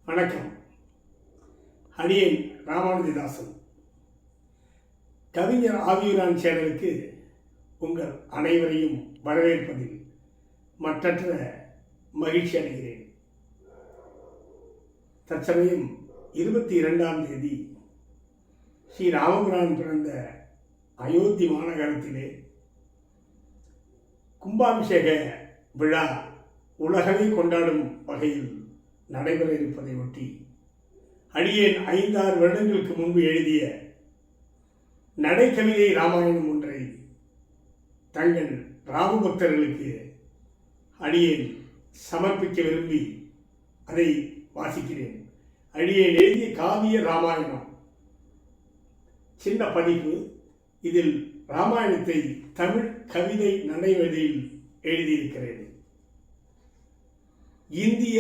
வணக்கம். அடியேன் ராமானுஜதாசன். கவிஞர் ஆவியூரான் சேனலுக்கு உங்கள் அனைவரையும் வரவேற்பதில் மற்றற்ற மகிழ்ச்சி அடைகிறேன். தற்சமயம் 22ஆம் தேதி ஸ்ரீ ராமபிரான் பிறந்த அயோத்தி மாநகரத்திலே கும்பாபிஷேக விழா உலகமே கொண்டாடும் வகையில் நடைபெற இருப்பதை ஒட்டி அடியேன் 5-6 வருடங்களுக்கு முன்பு எழுதிய நடைக்கவிதை ராமாயணம் ஒன்றை தங்கள் ராமபக்தர்களுக்கு அடியேன் சமர்ப்பிக்க விரும்பி அதை வாசிக்கிறேன். அடியேன் எழுதிய காவிய ராமாயணம் சின்ன பதிப்பு. இதில் ராமாயணத்தை தமிழ் கவிதை நடைவழியில் எழுதியிருக்கிறேன். இந்திய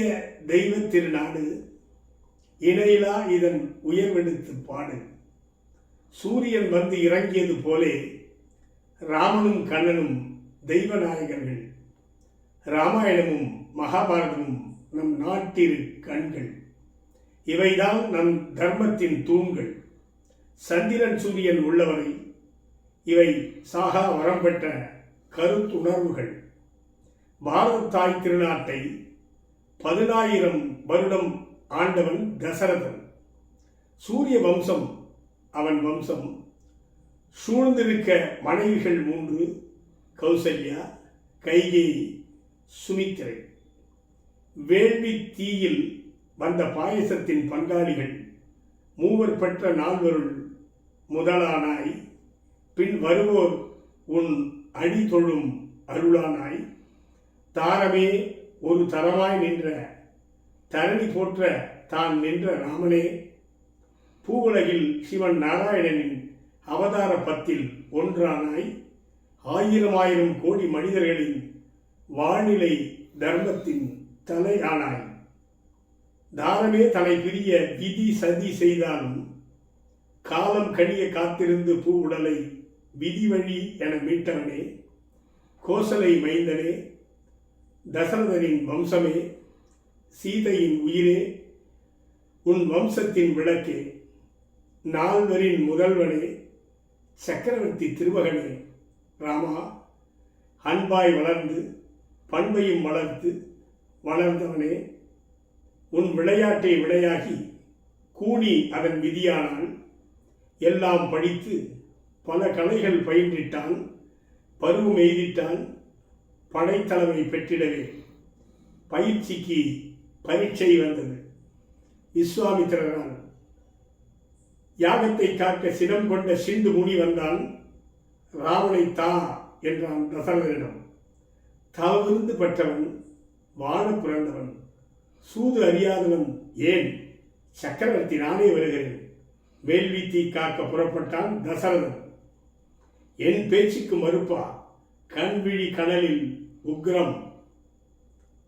தெய்வ திருநாடு இணையிலா இதன் உயர்வெடுத்து பாடு. சூரியன் வந்து இறங்கியது போலே ராமனும் கண்ணனும் தெய்வநாயகர்கள். ராமாயணமும் மகாபாரதமும் நம் நாட்டில் கண்கள். இவைதான் நம் தர்மத்தின் தூண்கள். சந்திரன் சூரியன் உள்ளவரை இவை சாகா வரம் பெற்ற கருத்துணர்வுகள். பாரத தாய் திருநாட்டை 10,000 வருடம் ஆண்டவன் தசரதன். சூரிய வம்சம் அவன் வம்சம். சூழ்ந்திருக்க மனைவிகள் 3: கௌசல்யா, கைகேயி, சுமித்திரை. வேள்வி தீயில் வந்த பாயசத்தின் பங்காளிகள் 3 பெற்ற 4 முதலானாய். பின் வருவோர் உன் அடி தொழும் அருளானாய். தாரமே ஒரு தரமாய் நின்ற தரணி போற்ற தான் நின்ற ராமனே. பூவுலகில் சிவன் நாராயணனின் அவதார பத்தில் ஒன்றானாய். 1000 கோடி மனிதர்களின் வாழ்நிலை தர்மத்தின் தலையானாய். தாரமே தலை பிரிய விதி சதி செய்தாலும் காலம் கழிய காத்திருந்து பூ உடலை விதி வழி என மீட்டவனே. கோசலை மைந்தனே, தசரதனின் வம்சமே, சீதையின் உயிரே, உன் வம்சத்தின் விளக்கே. 4 முதல்வனே, சக்கரவர்த்தி திருமகனே. ராமா, அன்பாய் வளர்ந்து பண்பையும் வளர்த்து வளர்ந்தவனே. உன் விளையாட்டை விளையாகி கூனி அதன் விதியானால். எல்லாம் படித்து பல கலைகள் பயின்றிட்டான். பருவம் எய்திட்டான் படைத்தலைமை பெற்றிடவே. பயிற்சிக்கு பரீட்சை வந்தது. விஸ்வாமித்திரரால் யாகத்தை காக்க சினம் கொண்ட சிந்து முனி வந்தான். ராவனை தா என்றான் தசரதனிடம். தாவிருந்து பெற்றவன், வாழ பிறந்தவன், சூது அறியாதவன். ஏன் சக்கரவர்த்தி நானே வருகிறேன். வேள்வி தீ காக்க புறப்பட்டான் தசரதன். என் பேச்சுக்கு மறுப்பா? கண்விழி கனலில் உக்ரம்.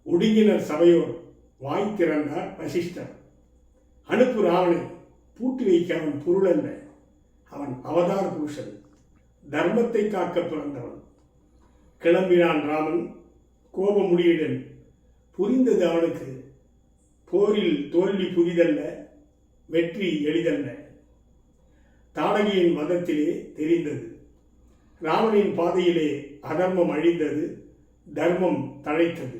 உடுங்கினர் சபையோர், வாய் திறந்தார் வசிஷ்டர். அனுப்பு ராவனை, பூட்டி வைக்க அவன் பொருள் அல்ல. அவன் அவதார புருஷன், தர்மத்தை காக்க பிறந்தவன். கிளம்பினான் ராமன் கோபமுடியுடன். புரிந்தது அவனுக்கு, போரில் தோல்வி புதிதல்ல, வெற்றி எளிதல்ல. தாடகியின் வதத்திலே தெரிந்தது. ராமனின் பாதையிலே அதர்மம் அழிந்தது, தர்மம் தழைத்தது.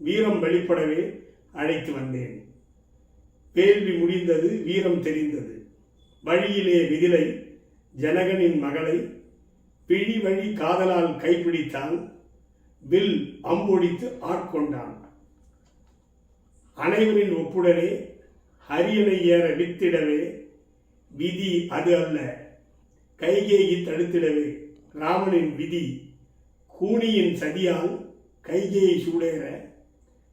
வீரம் வெளிப்படவே அழைத்து வந்தேன். வேள்வி முடிந்தது, வீரம் தெரிந்தது. வழியிலே விதிலை ஜனகனின் மகளை பிழி வழி காதலால் கைப்பிடித்தான். வில் அம்பொடித்து ஆட்கொண்டான். அனைவரின் ஒப்புடனே அரியணை ஏற வித்திடவே. விதி அது அல்ல, கைகேயி தடுத்திடவே. ராமனின் விதி கூனியின் சதியால் கைகேயி சூடேற.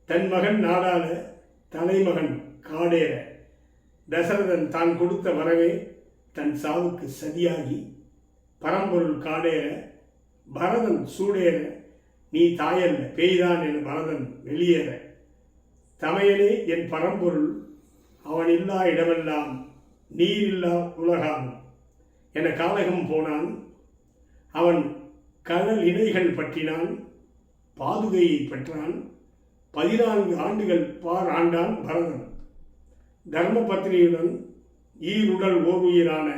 தன் மகன் நாடாள தலைமகன் காடேற. தசரதன் தான் கொடுத்த வரவே தன் சாவுக்கு சதியாகி. பரம்பொருள் காடேற பரதன் சூடேற. நீ தாயல்ல பேய்தான் என பரதன் வெளியேற. தமையனே என் பரம்பொருள், அவன் இல்லா இடமெல்லாம் நீரில்லா உலகாகும் என காலகம் போனான். அவன் கடல் இணைகள் பற்றினான், பாதுகையை பெற்றான். 14 ஆண்டுகள் பார் ஆண்டான் பரதன். தர்மபத்னியுடன் ஈருடல் ஓருயிரான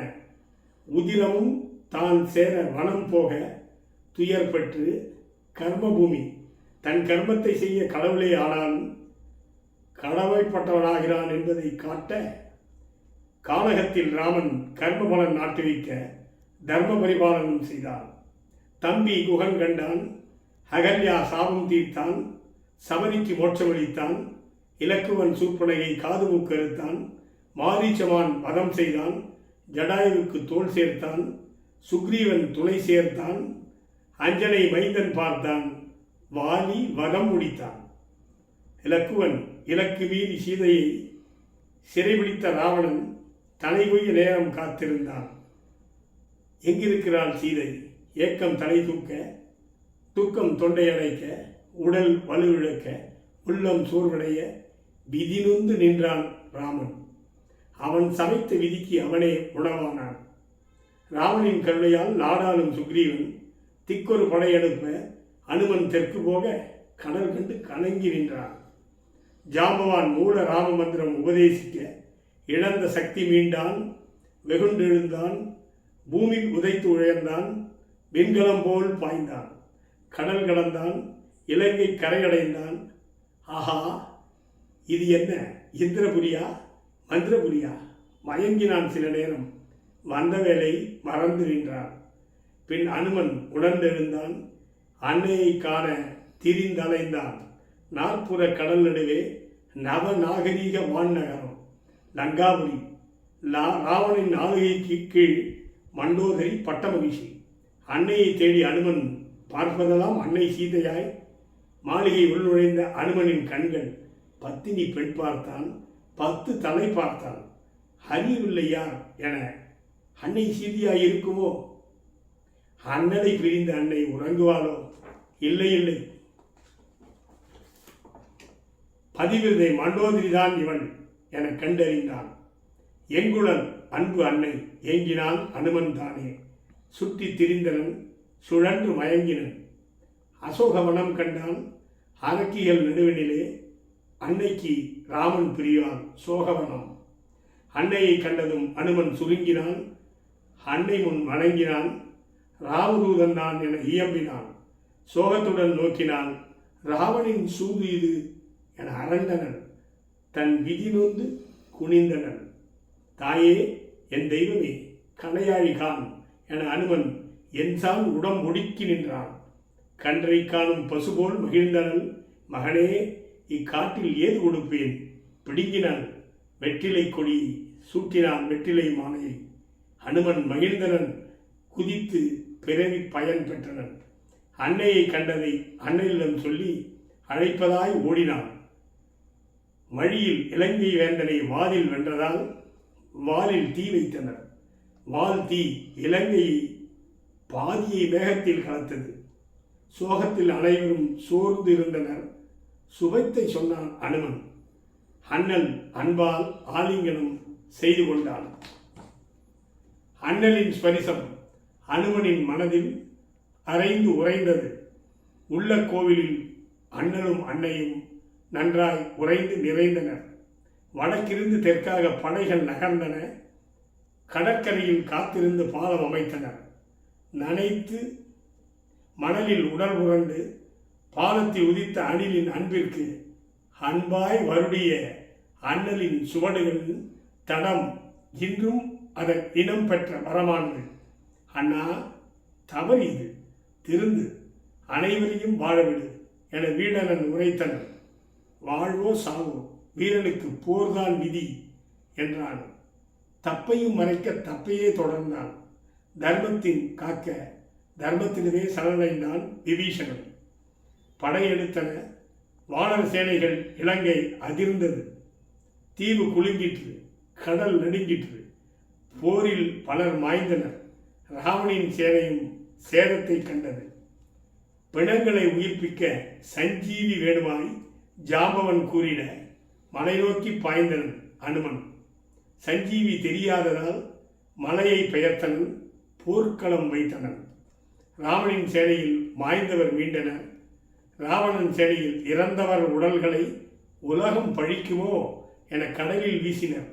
உதிரமும் தான் சேர வனம் போக துயர்பெற்று கர்மபூமி தன் கர்மத்தை செய்ய கடவுளே ஆனாலும் கடவுள்பட்டவனாகிறான் என்பதை காட்ட கானகத்தில் ராமன் கர்மபலன் நாட்டுவிக்க தர்ம பரிபாலனம் செய்தான். தம்பி குகன் கண்டான், அகல்யா சாபம் தீர்த்தான், சபதிக்கு மோட்சமளித்தான், இலக்குவன் சூர்பனகை காது மூக்கறுத்தான், மாரீச்சமான் வதம் செய்தான், ஜடாயுவுக்கு தோல் சேர்த்தான், சுக்ரீவன் துணை சேர்த்தான், அஞ்சனை மைந்தன் பார்த்தான், வாலி வதம் முடித்தான். இலக்குவன் இலக்கு மீறி சீதையை சிறைபிடித்த ராவணன் தலைகொய்ய நேரம் காத்திருந்தான். எங்கிருக்கிறாள் சீதை? ஏக்கம் தலை தூக்க, தூக்கம் தொண்டையடைக்க, உடல் வலுவிழக்க, உள்ளம் சோர்வடைய விதிநொந்து நின்றான் ராமன். அவன் சமைத்த விதிக்கு அவனே உணவானான். ராவனின் கருணையால் நாடாளும் சுக்ரீவன் திக்கொரு படையெடுப்ப அனுமன் தெற்கு போக கடல் கண்டு கலங்கி நின்றான். ஜாம்பவான் மூல ராம மந்திரம் உபதேசிக்க இழந்த சக்தி மீண்டான், வெகுண்டெழுந்தான், பூமி உதைத்து உயர்ந்தான், வெண்கலம் போல் பாய்ந்தான், கடல் கடந்தான், இலங்கை கரையடைந்தான். ஆஹா, இது என்ன இந்திரபுரியா மந்திரபுரியா? மயங்கினான் சில நேரம். வந்த வேலை மறந்து நின்றான். பின் அனுமன் உணர்ந்தெழுந்தான், அன்னையை காண திரிந்தலைந்தான். நாற்புற கடல் நடுவே நவநாகரீக வான்நகரம் லங்காபுரி, ராவணின் ஆளுகைக்கு கீழ் மண்டோதரி பட்டமகிஷி. அன்னையை தேடி அனுமன் பார்ப்பதெல்லாம் அன்னை சீதையாய். மாளிகை உள்நுழைந்த அனுமனின் கண்கள் பத்தினி பெண் பார்த்தான், 10 தலை பார்த்தான். அறியவில்லையா என அன்னை சீதையாய் இருக்குமோ? அண்ணனை பிரிந்த அன்னை உறங்குவாளோ? இல்லை இல்லை, பதிவிரதை மண்டோதரிதான் இவன் என கண்டறிந்தான். எங்குழல் அன்பு அன்னை ஏங்கினான் அனுமன் தானே. சுற்றி திரிந்தனன், சுழன்று மயங்கினன். அசோகவனம் கண்டான், அரக்கிகள் நடுவினிலே. அன்னைக்கு ராமன் பிரிவான் சோகவனம். அன்னையை கண்டதும் அனுமன் சுருங்கினான், அன்னை முன் வணங்கினான். ராமதூதன் தான் என இயம்பினான். சோகத்துடன் நோக்கினான், ராவணின் சூது இது என அரண்டனன். தன் விதி நொந்து குனிந்தனன். தாயே, என் தெய்வமே, கணையாழி கான் என அனுமன் என்சான் உடம்பொடுக்கி நின்றான். கன்றை காணும் பசுபோல் மகிழ்ந்தனன். மகனே, இக்காட்டில் ஏது கொடுப்பேன்? பிடுங்கினான் வெற்றிலை கொடி, சூட்டினான் வெற்றிலை மாலையை. அனுமன் மகிழ்ந்தனன், குதித்து பிறவி பயன் பெற்றனன். அன்னையை கண்டதை அன்னையிடம் சொல்லி அழைப்பதாய் ஓடினான். வழியில் இலங்கை வேந்தனை வாலில் வென்றதால் வாலில் தீ வைத்தனர். வால் தீ இலங்கையை பாதியை வேகத்தில் கலத்தது. சோகத்தில் அனைவரும் சோர்ந்து இருந்தனர். சுபத்தை சொன்னான் அனுமன். அண்ணல் அன்பால் ஆலிங்கனம் செய்து கொண்டான். அண்ணலின் ஸ்பரிசம் அனுமனின் மனதில் அரைந்து உறைந்தது. உள்ள கோவிலில் அண்ணலும் அன்னையும் நன்றாய் உறைந்து நிறைந்தனர். வடக்கிருந்து தெற்காக படைகள் நகர்ந்தன. கடற்கரையில் காத்திருந்து பாலம் அமைத்தனர். நனைத்து மணலில் உடல் புரண்டு பாலத்தில் உதித்த அணிலின் அன்பிற்கு அன்பாய் வருடிய அண்ணலின் சுவடுகள் தடம் இன்றும் அதன் இனம் பெற்ற வரமானது. அண்ணா, தவறு இது, திருந்து, அனைவரையும் வாழவிடு என வீடனன் உரைத்தனர். வாழ்வோ சாவோ, வீரனுக்கு போர்தான் விதி என்றான். தப்பையும் மறைக்க தப்பையே தொடர்ந்தான். தர்மத்தின் காக்க தர்மத்தினவே சரணடைந்தான் விபீஷணன். படையெடுத்தன. வானர சேனைகள். இலங்கை அதிர்ந்தது. தீவு குலுங்கிற்று. கடல் நடுங்கிற்று. போரில் பலர் மாய்ந்தனர். ராவணின் சேனையும் சேதத்தை கண்டது. பிணங்களை உயிர்ப்பிக்க சஞ்சீவி வேணுமாய் ஜாம்பவன் கூறிட மலை நோக்கி பாய்ந்தனன் அனுமன். சஞ்சீவி தெரியாததால் மலையை பெயர்த்தனன், போர்க்களம் வைத்தனன். ராவணின் சேனையில் மாய்ந்தவர் மீண்டனர். ராவணன் சேனையில் இறந்தவர் உடல்களை உலகம் பழிக்குமோ என கடலில் வீசினர்.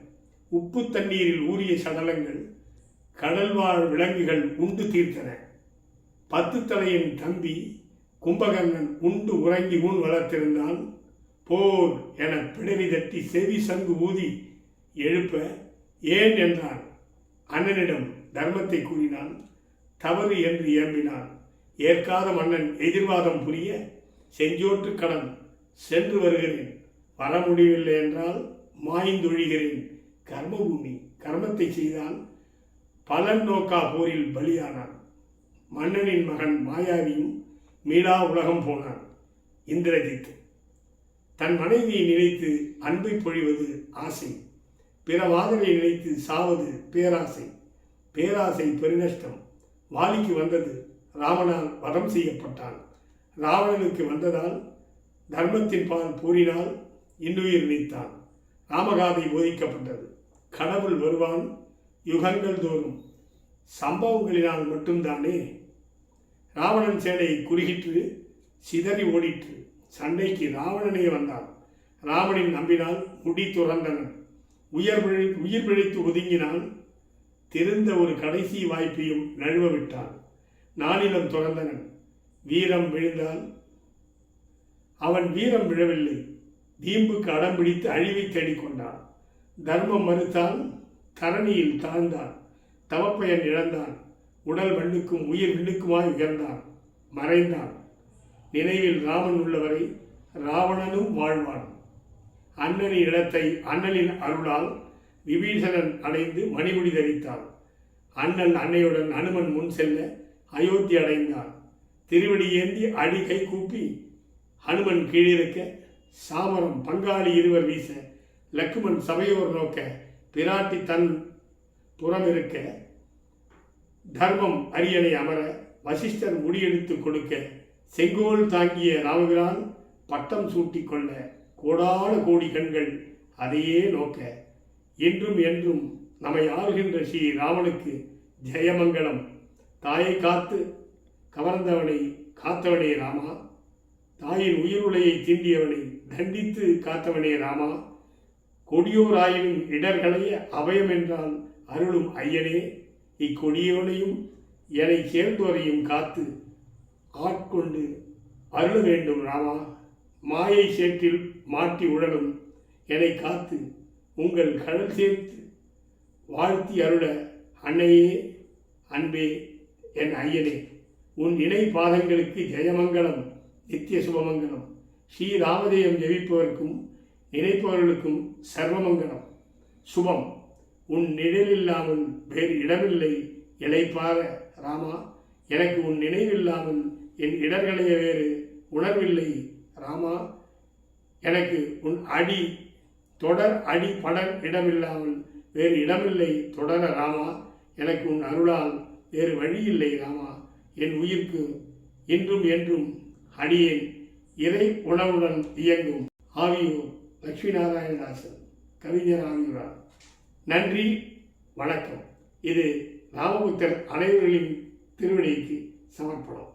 உப்பு தண்ணீரில் ஊறிய சடலங்கள் கடல்வாழ் விலங்குகள் உண்டு தீர்த்தன. 10 தலையின் தம்பி கும்பகர்ணன் உண்டு உறங்கி ஊன் வளர்த்திருந்தான். போர் என பிடரி தட்டி செவி சங்கு ஊதி எழுப்ப ஏன் என்றான். அண்ணனிடம் தர்மத்தை கூறினான். தவறு என்று இயம்பினான். ஏற்காத மன்னன் எதிர்வாதம் புரிய செஞ்சோற்று கடன் சென்று வருகிறேன், வர முடியவில்லை என்றால் மாய்ந்தொழிகிறேன். கர்மபூமி கர்மத்தை செய்தான். பலன் நோக்கா போரில் பலியானான். மன்னனின் மகன் மாயாவியும் மீளா உலகம் போனான். இந்திரஜித் தன் மனைவியை நினைத்து அன்பை பொழிவது ஆசை, பிற வாதலை நினைத்து சாவது பேராசை. பேராசை பெருநஷ்டம். வாலிக்கு வந்தது, ராவணால் வதம் செய்யப்பட்டான். ராவணனுக்கு வந்ததால் தர்மத்தின் பால் போரினால் இன்னுயிர் நீத்தான். ராமகாதை போதிக்கப்பட்டது. கடவுள் வருவான் யுகங்கள் தோறும், சம்பவங்களினால் மட்டும்தானே. ராவணன் சேனை குறுகிற்று, சிதறி ஓடிற்று. சண்டைக்கு ராவணனே வந்தான். ராவணன் நம்பினால் முடி துறந்தனன். உயிர் பிழைத்து ஒதுங்கினான். திருந்த ஒரு கடைசி வாய்ப்பையும் நழுவ விட்டான். நானிலம் துறந்தனன். வீரம் விழுந்தால் அவன் வீரம் விழவில்லை. வீம்புக்கு அடம் பிடித்து அழிவை தேடிக்கொண்டான். தர்மம் மறுத்தான். தரணியில் தாழ்ந்தான். தவப்பயன் இழந்தான். உடல் மண்ணுக்கும் உயிர் விண்ணுக்குமாய் உயர்ந்தான். மறைந்தான். நினைவில் ராமன் உள்ளவரை ராவணனும் வாழ்வான். அண்ணனின் இடத்தை அண்ணலின் அருளால் விபீஷணன் அடைந்து மணிமுடி தரித்தான். அண்ணன் அன்னையுடன் அனுமன் முன் செல்ல அயோத்தி அடைந்தான். திருவடி ஏந்தி அடி கை கூப்பி ஹனுமன் கீழிருக்க, சாமரம் பங்காளி இருவர் வீச, லக்குமன் சபையோர் நோக்க, பிராட்டி தன் புறம் இருக்க, தர்மம் அரியணை அமர, வசிஷ்டர் முடியெடுத்து கொடுக்க, செங்கோல் தாங்கிய ராமபிரான் பட்டம் சூட்டிக் கொள்ள, கோடான கோடி கண்கள் அதையே நோக்க. இன்றும் என்றும் நம்மை ஆள்கின்ற ஸ்ரீ ராமனுக்கு ஜெயமங்கலம். தாயை காத்து கவர்ந்தவனை காத்தவனே ராமா, தாயின் உயிருளையை தீண்டியவனை தண்டித்து காத்தவனே ராமா, கொடியோராயினும் இடர்களைய அபயம் என்றால் அருளும் ஐயனே, இக்கொடியோனையும் என்னை சேர்ந்தோரையும் காத்து ஆட்கொண்டு அருள வேண்டும் ராமா. மாயை சேற்றில் மாட்டி உழலும் என்னை காத்து உங்கள் கடல் சேர்த்து வாழ்த்தி அருள அன்னையே, அன்பே, என் ஐயனே, உன் இணை பாதங்களுக்கு ஜெயமங்கலம், நித்திய சுபமங்கலம். ஸ்ரீராமதேயம் ஜெபிப்பவர்க்கும் நினைப்பவர்களுக்கும் சர்வமங்கலம் சுபம். உன் நிழலில்லாமல் வேறு இடமில்லை இளைப்பார ராமா. எனக்கு உன் நினைவில்லாமல் என் இடர்களைய வேறு உணர்வில்லை ராமா. எனக்கு உன் அடி தொடர் அடி படர் இடமில்லாமல் வேறு இடமில்லை தொடர ராமா. எனக்கு உன் அருளால் வேறு வழியில்லை ராமா. என் உயிர்க்கு இன்றும் என்றும் அடியேன் இறை உணவுடன் இயங்கும். ஆவியோர் லட்சுமி நாராயணதாசன், கவிஞர் ஆகியோரார். நன்றி, வணக்கம். இது ராமபக்தர் அனைவர்களின் திருவடிக்கு சமர்ப்பணம்.